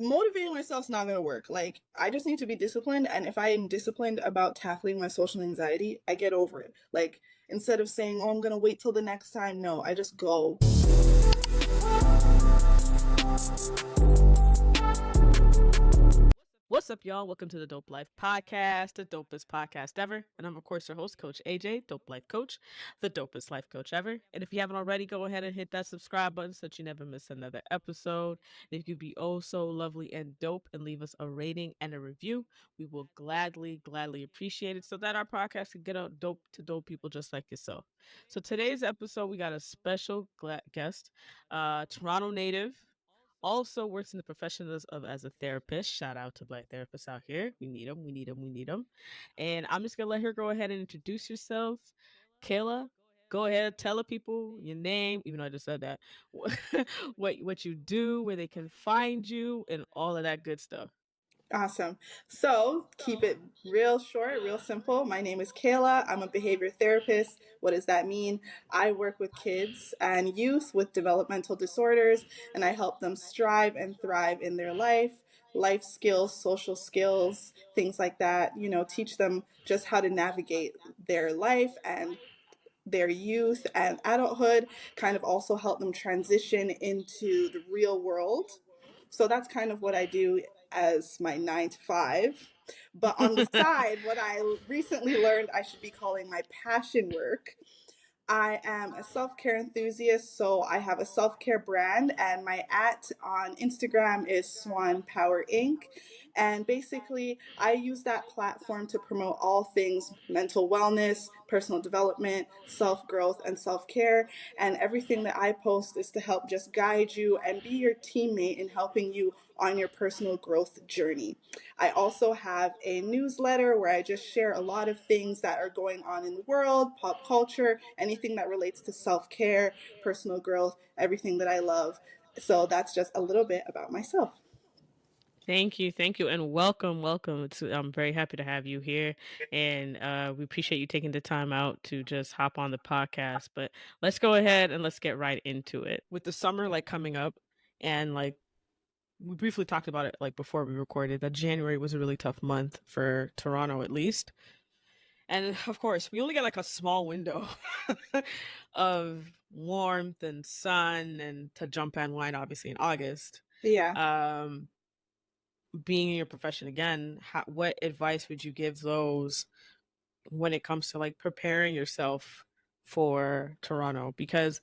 motivating myself's not going to work. Like, I just need to be disciplined. And if I am disciplined about tackling my social anxiety, I get over it. Like, instead of saying, oh, I'm going to wait till the next time, no, I just go. What's up, y'all? Welcome to the Dope Life Podcast, the dopest podcast ever. And I'm, of course, your host, Coach AJ, Dope Life Coach, the dopest life coach ever. And if you haven't already, go ahead and hit that subscribe button so that you never miss another episode. And if you'd be oh so lovely and dope and leave us a rating and a review, we will gladly appreciate it so that our podcast can get out dope to dope people just like yourself. So today's episode, we got a special guest, Toronto native, also works in the profession of as a therapist. Shout out to Black therapists out here. We need them. We need them. We need them. And I'm just gonna let her go ahead and introduce yourself. Kayla, go ahead, tell the people your name, even though I just said that, what you do, where they can find you, and all of that good stuff. Awesome. So, keep it real short, real simple. My name is Kayla. I'm a behavior therapist. What does that mean? I work with kids and youth with developmental disorders, and I help them strive and thrive in their life skills, social skills, things like that. Teach them just how to navigate their life and their youth and adulthood, kind of also help them transition into the real world. So that's kind of what I do as my 9 to 5. But on the side, what I recently learned I should be calling my passion work. I am a self-care enthusiast, so I have a self-care brand, and my on Instagram is Swan Power Inc. And basically, I use that platform to promote all things mental wellness, personal development, self-growth, and self-care. And everything that I post is to help just guide you and be your teammate in helping you on your personal growth journey. I also have a newsletter where I just share a lot of things that are going on in the world, pop culture, anything that relates to self-care, personal growth, everything that I love. So that's just a little bit about myself. Thank you, and welcome. I'm very happy to have you here, and we appreciate you taking the time out to just hop on the podcast. But let's go ahead and let's get right into it. With the summer like coming up, and like we briefly talked about it like before we recorded, that January was a really tough month for Toronto, at least. And of course, we only get like a small window of warmth and sun, and to jump and wine, obviously in August. Yeah. Being in your profession again, what advice would you give those when it comes to like preparing yourself for Toronto? Because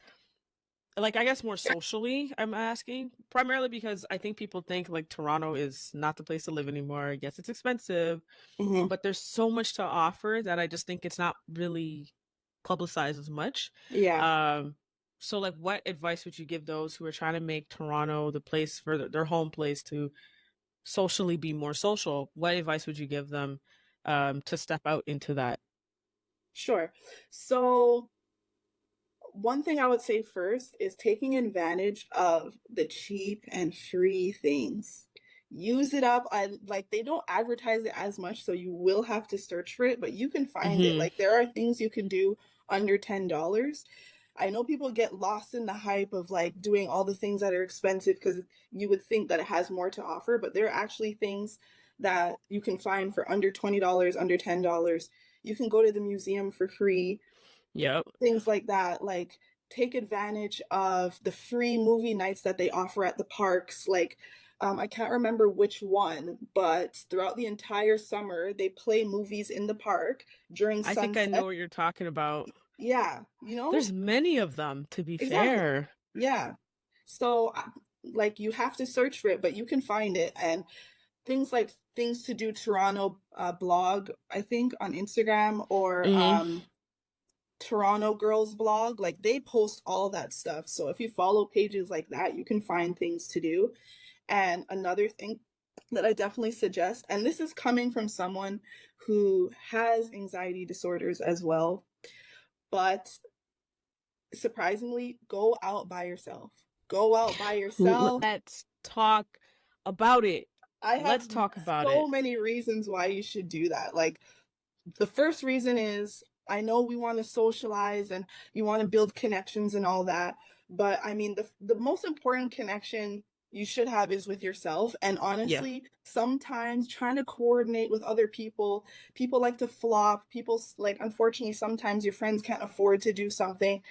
like, I guess more socially, I'm asking primarily because I think people think like Toronto is not the place to live anymore. Yes, it's expensive, Mm-hmm. but there's so much to offer that I just think it's not really publicized as much. Yeah. So like, what advice would you give those who are trying to make Toronto the place for their home place to socially be more social? What advice would you give them to step out into that? Sure. So one thing I would say first is taking advantage of the cheap and free things. Use it up. They don't advertise it as much, so you will have to search for it, but you can find it. Mm-hmm. Like, there are things you can do under $10. I know people get lost in the hype of like doing all the things that are expensive because you would think that it has more to offer, but there are actually things that you can find for under $20, under $10. You can go to the museum for free, Yep. things like that. Like, take advantage of the free movie nights that they offer at the parks. Like, I can't remember which one, but throughout the entire summer they play movies in the park during I think I know sunset. what you're talking about. Yeah, There's many of them, to be exactly. fair. Yeah. So like, you have to search for it, but you can find it. And things like things to do Toronto blog, I think, on Instagram, or Mm-hmm. Toronto Girls blog, like, they post all that stuff. So if you follow pages like that, you can find things to do. And another thing that I definitely suggest, and this is coming from someone who has anxiety disorders as well, but surprisingly, go out by yourself. Go out by yourself. Let's talk about it. I have Let's talk about so it. many reasons why you should do that. Like, the first reason is, I know we want to socialize and you want to build connections and all that, but I mean, the most important connection you should have is with yourself. And Yeah. honestly, sometimes trying to coordinate with other people, people like to flop. People like, unfortunately, sometimes your friends can't afford to do something.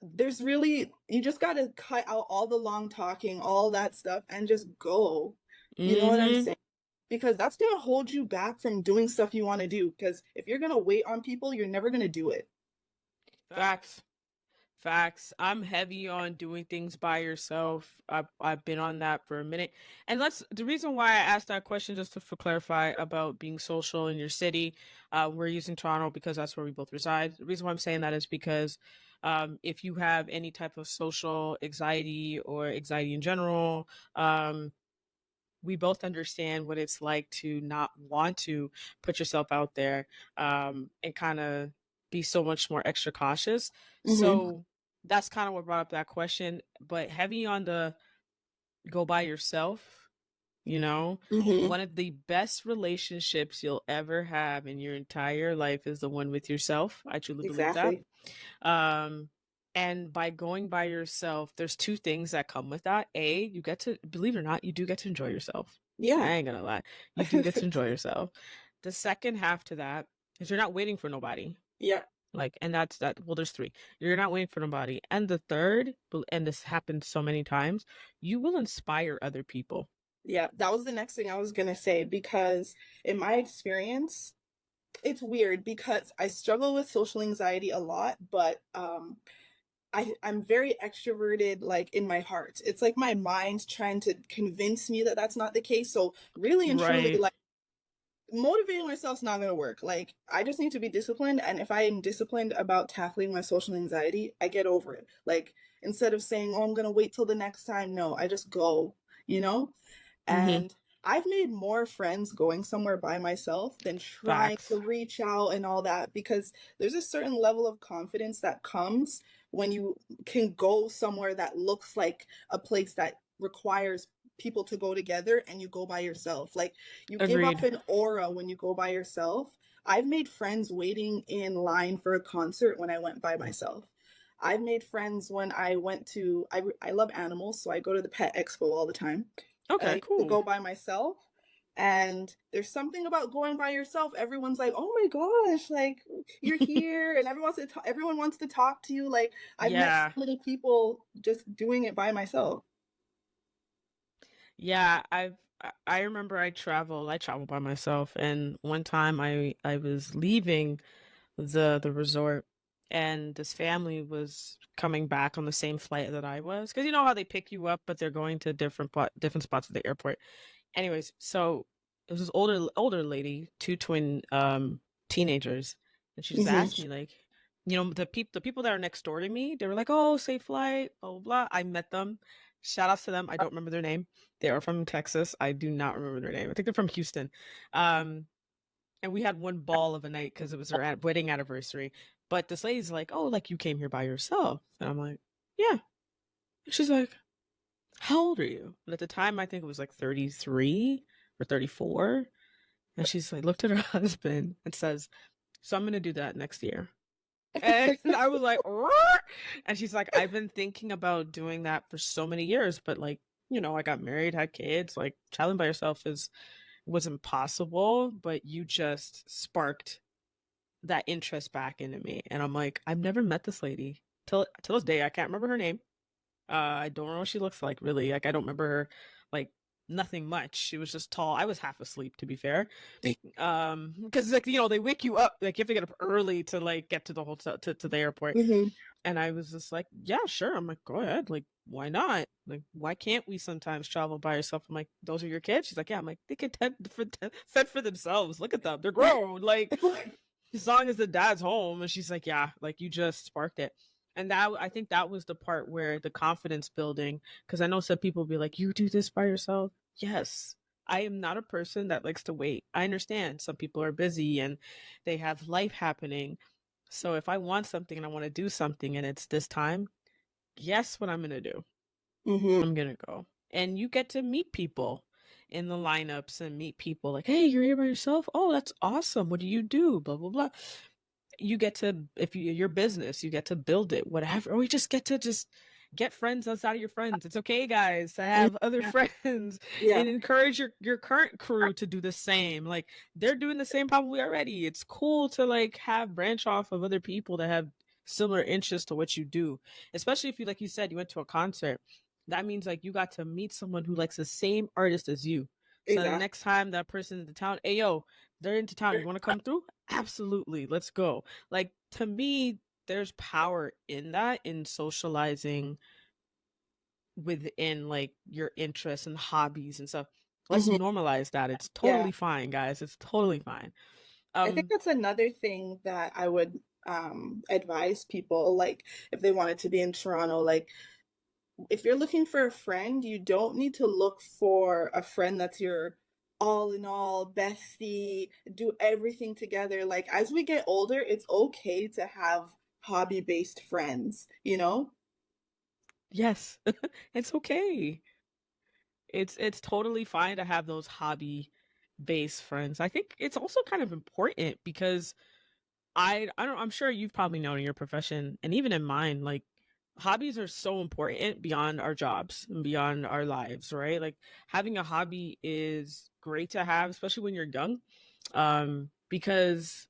There's really, you just got to cut out all the long talking, all that stuff, and just go. You know what I'm Mm-hmm. saying? Because that's going to hold you back from doing stuff you want to do. Because if you're going to wait on people, you're never going to do it. Facts. Facts. I'm heavy on doing things by yourself. I've been on that for a minute. And let's the reason why I asked that question just to clarify about being social in your city. We're using Toronto because that's where we both reside. The reason why I'm saying that is because if you have any type of social anxiety or anxiety in general, we both understand what it's like to not want to put yourself out there, and kind of be so much more extra cautious. Mm-hmm. So that's kind of what brought up that question. But heavy on the go by yourself, you know, Mm-hmm. one of the best relationships you'll ever have in your entire life is the one with yourself. I truly believe that. Exactly. Um, and by going by yourself, there's two things that come with that. A, you get to, believe it or not, you do get to enjoy yourself. I Yeah. ain't gonna lie. You do get to enjoy yourself. The second half to that is you're not waiting for nobody. Yeah. Like, and that's that. Well, there's three. You're not waiting for nobody. And the third, and this happens so many times, you will inspire other people. Yeah. That was the next thing I was going to say because in my experience, it's weird because I struggle with social anxiety a lot, but I'm very extroverted, like in my heart. It's like my mind's trying to convince me that that's not the case. So really and truly, Right. like motivating myself's not going to work. Like I just need to be disciplined, and if I am disciplined about tackling my social anxiety, I get over it. Like instead of saying, "Oh, I'm going to wait till the next time," no, I just go, you know? Mm-hmm. And I've made more friends going somewhere by myself than trying to Facts. reach out and all that because there's a certain level of confidence that comes when you can go somewhere that looks like a place that requires people to go together and you go by yourself. Like you give off Agreed. an aura when you go by yourself. I've made friends waiting in line for a concert when I went by myself. I've made friends when I went to I love animals, so I go to the pet expo all the time. And I Okay, used to cool. go by myself. And there's something about going by yourself. Everyone's like, "Oh my gosh, like you're here," and everyone wants to talk to you. Like I've met so Yeah. many people just doing it by myself. Yeah, I remember I traveled by myself, and one time I was leaving the resort, and this family was coming back on the same flight that I was, because you know how they pick you up but they're going to different spots at the airport. Anyways, so it was this older lady, two twin teenagers, and she just asked Mm-hmm. me like, the people that are next door to me, they were like, "Oh, safe flight, blah blah blah." I met them. Shout outs to them. I don't remember their name. They are from Texas. I do not remember their name. I think they're from Houston. Um, and we had one ball of a night because it was her wedding anniversary. But this lady's like, "Oh, like you came here by yourself," and I'm like, "Yeah." She's like, "How old are you?" And at the time, I think it was like 33 or 34. And she's like, looked at her husband and says, "So I'm going to do that next year." And I was like, "Rrr." And she's like, "I've been thinking about doing that for so many years, but like, I got married, had kids, like traveling by yourself was impossible, but you just sparked that interest back into me." And I'm like, I've never met this lady till this day. I can't remember her name. I don't know what she looks like really. Like I don't remember her, like nothing much. She was just tall. I was half asleep to be fair. Because like they wake you up, like you have to get up early to like get to the hotel to the airport. Mm-hmm. And I was just like, yeah, sure. I'm like, go ahead. Like, why not? Like, why can't we sometimes travel by yourself? I'm like, those are your kids? She's like, yeah. I'm like, they can fend for themselves. Look at them. They're grown. Like, as long as the dad's home. And she's like, yeah, like you just sparked it. And that I think that was the part where the confidence building, because I know some people be like, you do this by yourself. Yes. I am not a person that likes to wait. I understand some people are busy and they have life happening. So if I want something and I want to do something and it's this time, guess what I'm going to do? Mm-hmm. I'm going to go. And you get to meet people in the lineups and meet people like, "Hey, you're here by yourself? Oh, that's awesome. What do you do?" Blah, blah, blah. You get to, if you, your business, you get to build it, whatever. Or you just get to just get friends outside of your friends. It's okay, guys, to have other friends, Yeah, and encourage your current crew to do the same. Like, they're doing the same probably already. It's cool to like have branch off of other people that have similar interests to what you do. Especially if you, like you said, you went to a concert. That means like you got to meet someone who likes the same artist as you. So the exactly. next time that person's in town, hey yo, they're into town. You want to come through? Absolutely. Let's go. Like, to me, there's power in that, in socializing within like your interests and hobbies and stuff. Let's Hmm. normalize that. It's Yeah, totally fine, guys. It's totally fine. I think Um, that's another thing that I would advise people, like if they wanted to be in Toronto, like if you're looking for a friend, you don't need to look for a friend that's your all in all bestie, do everything together. Like as we get older, it's okay to have hobby based friends, you know? yes, it's okay. It's totally fine to have those hobby based friends. I think it's also kind of important because I don't, I'm sure you've probably known in your profession and even in mine, like, hobbies are so important beyond our jobs and beyond our lives, right? Like, having a hobby is great to have, especially when you're young. Because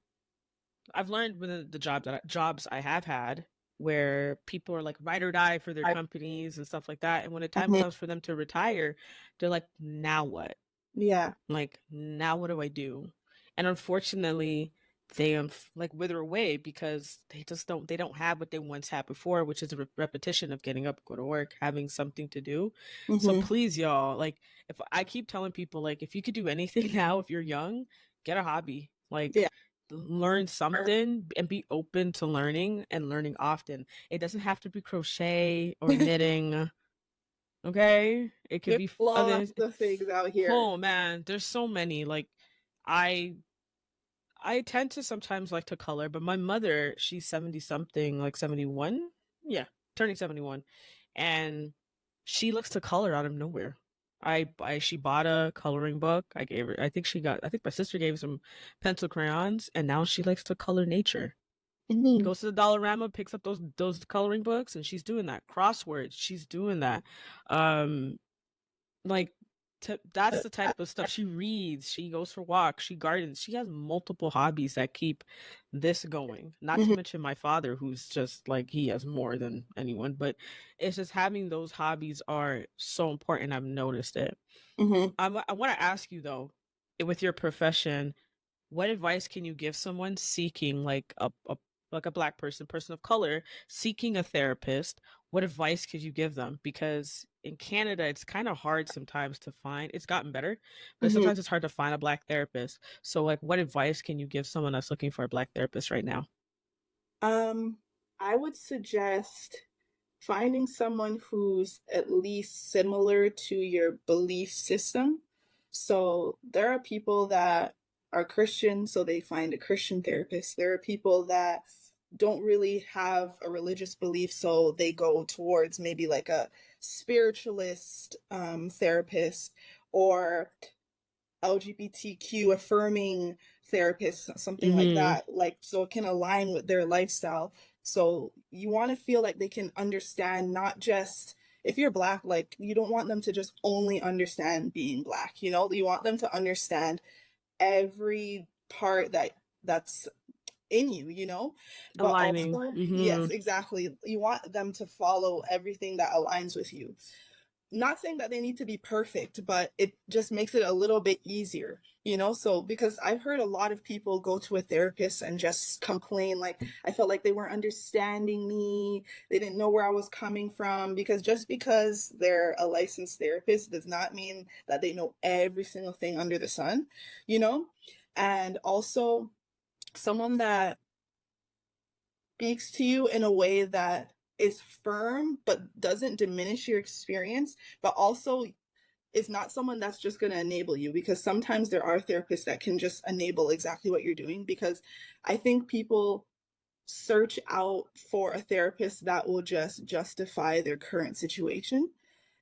I've learned with the jobs I have had, where people are like ride or die for their I, companies and stuff like that, and when the time mhm. comes for them to retire, they're like, now what? Yeah. Like, now what do I do? And unfortunately, they like wither away because they don't have what they once had before, which is a repetition of getting up, go to work, having something to do. So Hmm. please, y'all, like, if I keep telling people, like, if you could do anything now, if you're young, get a hobby. Like, Yeah. learn something and be open to learning, and learning often. It doesn't have to be crochet or knitting. Okay, it could There's be other. lots of things out here. Oh man, there's so many. Like, I I tend to sometimes like to color, but my mother, she's 70 something, like 71. Yeah, turning 71. And she looks to color out of nowhere. She bought a coloring book. I gave her, I think my sister gave her some pencil crayons, and now she likes to color nature. Hmm. Goes to the Dollarama, picks up those coloring books, and she's doing that. Crosswords, she's doing that. Um like, that's the type of stuff she reads. She goes for walks, she gardens, she has multiple hobbies that keep this going. Not to Hmm. mention my father, who's just like, he has more than anyone, but it's just having those hobbies are so important. I've noticed it. Hmm. I want to ask you though, with your profession, what advice can you give someone seeking, like a black person of color, seeking a therapist? What advice could you give them? Because in Canada, it's kind of hard sometimes to find. It's gotten better, but Hmm. sometimes it's hard to find a black therapist. So, like, what advice can you give someone that's looking for a black therapist right now? Um, I would suggest finding someone who's at least similar to your belief system. So there are people that are Christian, so they find a Christian therapist. There are people that don't really have a religious belief, so they go towards maybe like a spiritualist therapist, or LGBTQ affirming therapists, something like Mm-hmm. that, like so it can align with their lifestyle. So you want to feel like they can understand, not just if you're black, like you don't want them to just only understand being black, you know, you want them to understand every part that's in you, you know, but Aligning. also, Mm-hmm. yes, exactly. You want them to follow everything that aligns with you. Not saying that they need to be perfect, but it just makes it a little bit easier, you know? So, because I've heard a lot of people go to a therapist and just complain, like, I felt like they weren't understanding me, they didn't know where I was coming from. Because just because they're a licensed therapist does not mean that they know every single thing under the sun, you know? And also, someone that speaks to you in a way that is firm but doesn't diminish your experience, but also is not someone that's just going to enable you, because sometimes there are therapists that can just enable exactly what you're doing. Because I think people search out for a therapist that will just justify their current situation,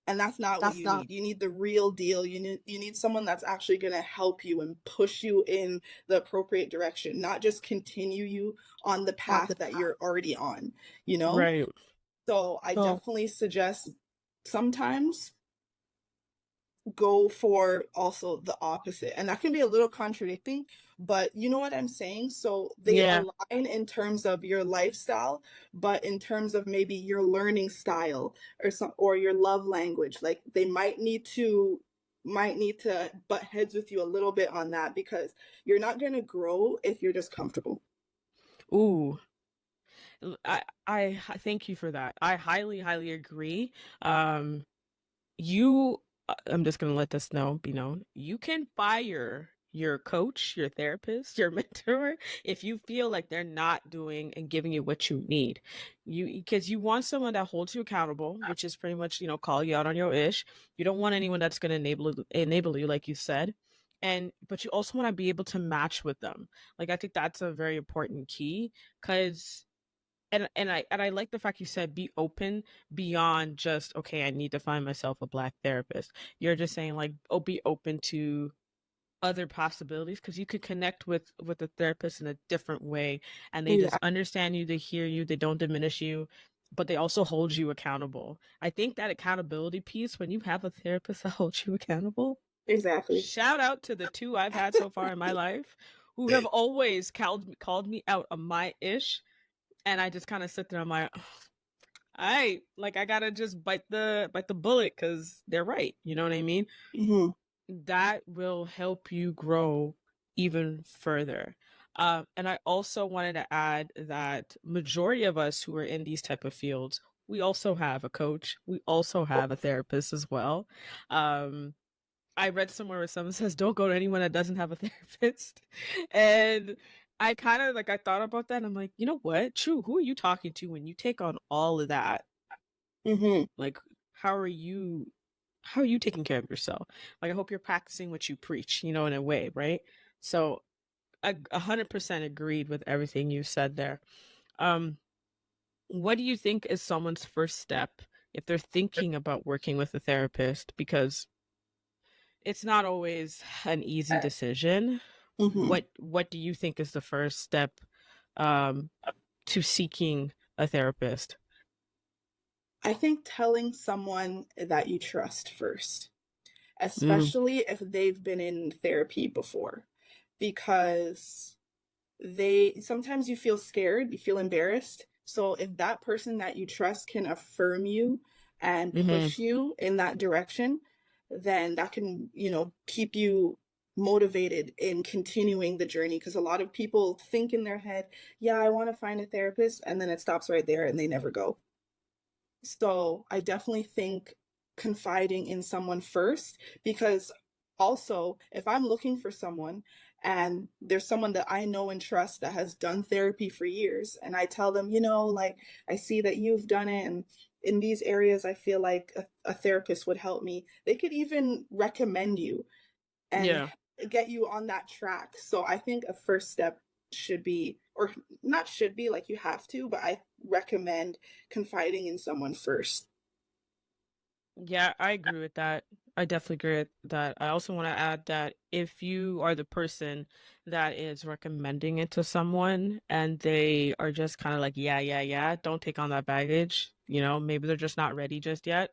and that's not what That's you not need. You need the real deal. You need someone that's actually going to help you and push you in the appropriate direction, not just continue you on the on the path that path. you're already on, you know? Right. So I Oh, definitely suggest sometimes go for also the opposite. And that can be a little contradicting, but you know what I'm saying? So they yeah. align in terms of your lifestyle, but in terms of maybe your learning style or your love language, like they might need to butt heads with you a little bit on that because you're not going to grow if you're just comfortable. Ooh. I thank you for that. I highly, highly agree. Um, you I'm just going to let this be known. You can fire your coach, your therapist, your mentor if you feel like they're not doing and giving you what you need. You Because you want someone that holds you accountable, which is pretty much, call you out on your ish. You don't want anyone that's going to enable you like you said. And but you also want to be able to match with them. Like I think that's a very important key cuz and I like the fact you said be open beyond just okay, I need to find myself a black therapist. You're just saying like, oh, be open to other possibilities because you could connect with a therapist in a different way, and they just Yeah, understand you, they hear you, they don't diminish you, but they also hold you accountable. I think that accountability piece, when you have a therapist that holds you accountable, exactly. shout out to the two I've had so far in my life who have always called me out on my ish, and I just kind of sit there. I'm like, I gotta just bite the bullet because they're right. You know what I mean? Hmm. That will help you grow even further. And I also wanted to add that majority of us who are in these type of fields, we also have a coach. We also have a therapist as well. Um, I read somewhere where someone says, "Don't go to anyone that doesn't have a therapist," and I kind of like I thought about that. And I'm like, you know what? True. Who are you talking to when you take on all of that? Hmm. Like, how are you? How are you taking care of yourself? Like, I hope you're practicing what you preach. In a way, right? So, I 100% agreed with everything you said there. Um, what do you think is someone's first step if they're thinking about working with a therapist? Because it's not always an easy decision. Hmm. What do you think is the first step um to seeking a therapist? I think telling someone that you trust first, Mm, especially if they've been in therapy before, because they sometimes you feel scared, you feel embarrassed. So if that person that you trust can affirm you and mm-hmm. push you in that direction, then that can, keep you motivated in continuing the journey because a lot of people think in their head, yeah, I want to find a therapist, and then it stops right there and they never go. So I definitely think confiding in someone first, because also if I'm looking for someone and there's someone that I know and trust that has done therapy for years, and I tell them, like I see that you've done it, and in these areas I feel like a therapist would help me. They could even recommend you and Yeah. get you on that track. So I think a first step should be, or not should be, like you have to, but I recommend confiding in someone first. Yeah, I agree with that. I definitely agree with that. I also want to add that if you are the person that is recommending it to someone and they are just kind of like, yeah, yeah, yeah, don't take on that baggage. Maybe they're just not ready just yet.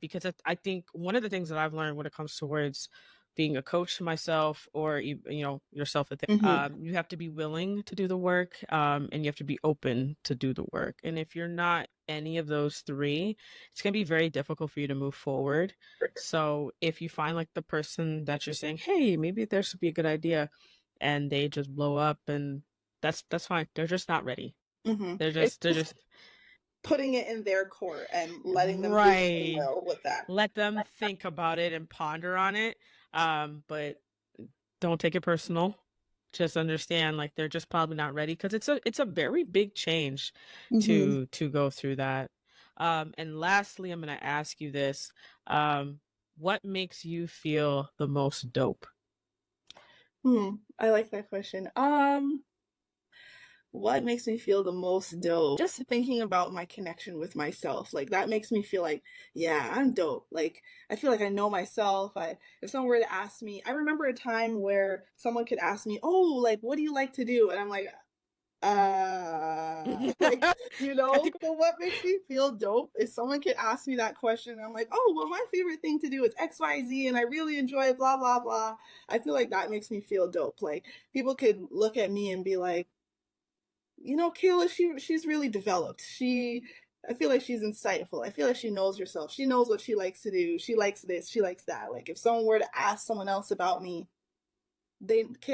Because I think one of the things that I've learned when it comes towards being a coach to myself or yourself, Mm-hmm. you have to be willing to do the work, and you have to be open to do the work. And if you're not any of those three, it's going to be very difficult for you to move forward. So if you find like the person that you're saying, hey, maybe this would be a good idea, and they just blow up, and that's fine. They're just not ready. Mm-hmm. They're It's just they're just just putting it in their court and letting them do what they right. will with that. Let them think about it and ponder on it. But don't take it personal. Just understand like they're just probably not ready because it's a very big change Mm-hmm. to go through that. And lastly, I'm gonna ask you this. What makes you feel the most dope? I like that question. What makes me feel the most dope? Just thinking about my connection with myself. Like that makes me feel like, yeah, I'm dope. Like I feel like I know myself. If someone were to ask me, I remember a time where someone could ask me, "Oh, like what do you like to do?" And I'm like, Like, I think but what makes me feel dope is someone can ask me that question and I'm like, oh, well, my favorite thing to do is XYZ and I really enjoy blah, blah, blah. I feel like that makes me feel dope. Like, people could look at me and be like, Kayla, she's really developed. I feel like she's insightful. I feel like she knows herself. She knows what she likes to do. She likes this. She likes that. Like, if someone were to ask someone else about me,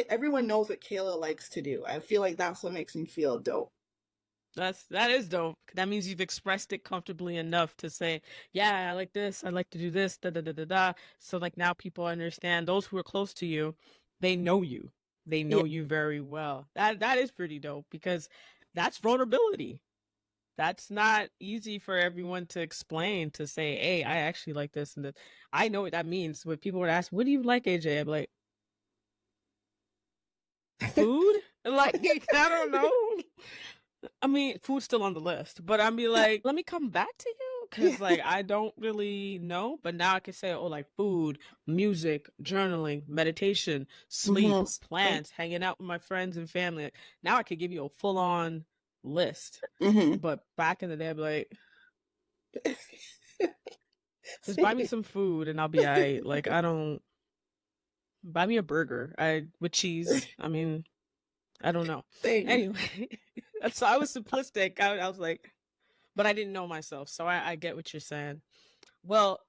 everyone knows what Kayla likes to do. I feel like that's what makes me feel dope. that is dope. That means you've expressed it comfortably enough to say, yeah, I like this. I like to do this. Da da da da da. So like now people understand. Those who are close to you, they know you. They Yeah. know you very well. That is pretty dope because that's vulnerability. That's not easy for everyone to explain, to say, hey, I actually like this and that. I know what that means. When people would ask, what do you like, AJ? I'm like, food? Like, I don't know. I mean, food's still on the list, but I'd be like, let me come back to you because, like, I don't really know. But now I can say, oh, like food, music, journaling, meditation, sleep, Mm-hmm. plants, hanging out with my friends and family. Now I could give you a full on list. Mm-hmm. But back in the day, I'd be like, just buy me Same. some food and I'll be all right. Like, I don't buy me a burger. I with cheese. I mean, I don't know. Same. Anyway, so I was simplistic. I was like, but I didn't know myself. So I get what you're saying. Well,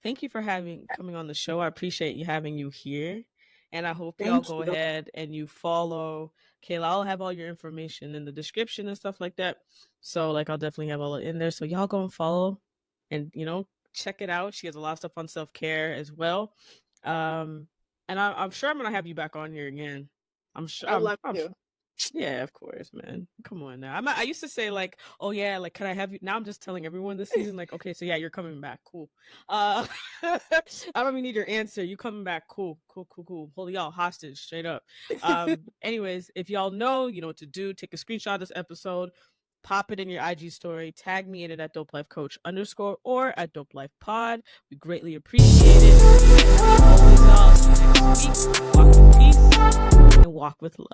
thank you for having coming on the show. I appreciate you having you here. And I hope y'all Thank go you. ahead and you follow Kayla. I'll have all your information in the description and stuff like that. So like I'll definitely have all it in there. So y'all go and follow and check it out. She has a lot of stuff on self-care as well. Um and I'm sure I'm gonna have you back on here again. I'm sure I love I'm you. yeah, of course, man. Come on now. I used to say like, oh yeah, like can I have you? Now I'm just telling everyone this season, like, okay, so yeah, you're coming back. Cool. I don't even need your answer. You coming back? Cool, cool, cool, cool. Hold y'all hostage, straight up. Anyways, if y'all know, you know what to do. Take a screenshot of this episode, pop it in your IG story, tag me in it at Dope Life Coach _ or at Dope Life Pod. We greatly appreciate it. And as always, y'all, see you next week. Walk with peace and walk with love.